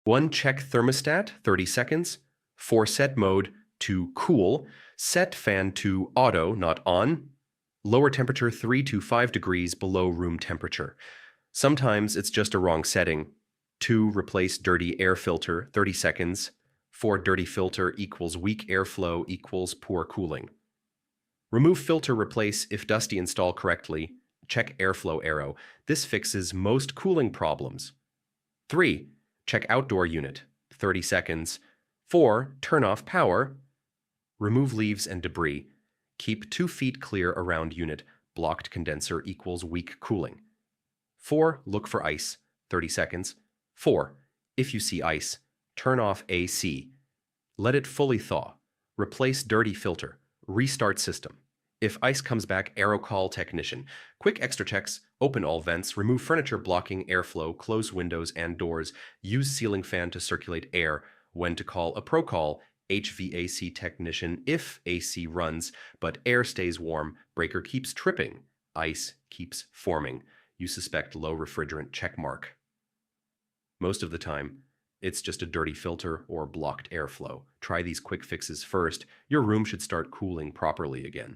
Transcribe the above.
1. Check thermostat, 30 seconds. 4. Set mode to cool. Set fan to auto, not on. Lower temperature 3 to 5 degrees below room temperature. Sometimes it's just a wrong setting. 2. Replace dirty air filter, 30 seconds. 4. Dirty filter equals weak airflow equals poor cooling. Remove filter, replace if dusty, install correctly. Check airflow arrow. This fixes most cooling problems. 3. Check outdoor unit, 30 seconds. 4. Turn off power. Remove leaves and debris. Keep 2 feet clear around unit. Blocked condenser equals weak cooling. 4. Look for ice, 30 seconds. 4. If you see ice, turn off AC. Let it fully thaw. Replace dirty filter. Restart system. If ice comes back, arrow call technician. Quick extra checks, open all vents, remove furniture blocking airflow, close windows and doors, use ceiling fan to circulate air. When to call a pro call, HVAC technician if AC runs, but air stays warm, breaker keeps tripping, ice keeps forming. You suspect low refrigerant check mark. Most of the time, it's just a dirty filter or blocked airflow. Try these quick fixes first. Your room should start cooling properly again.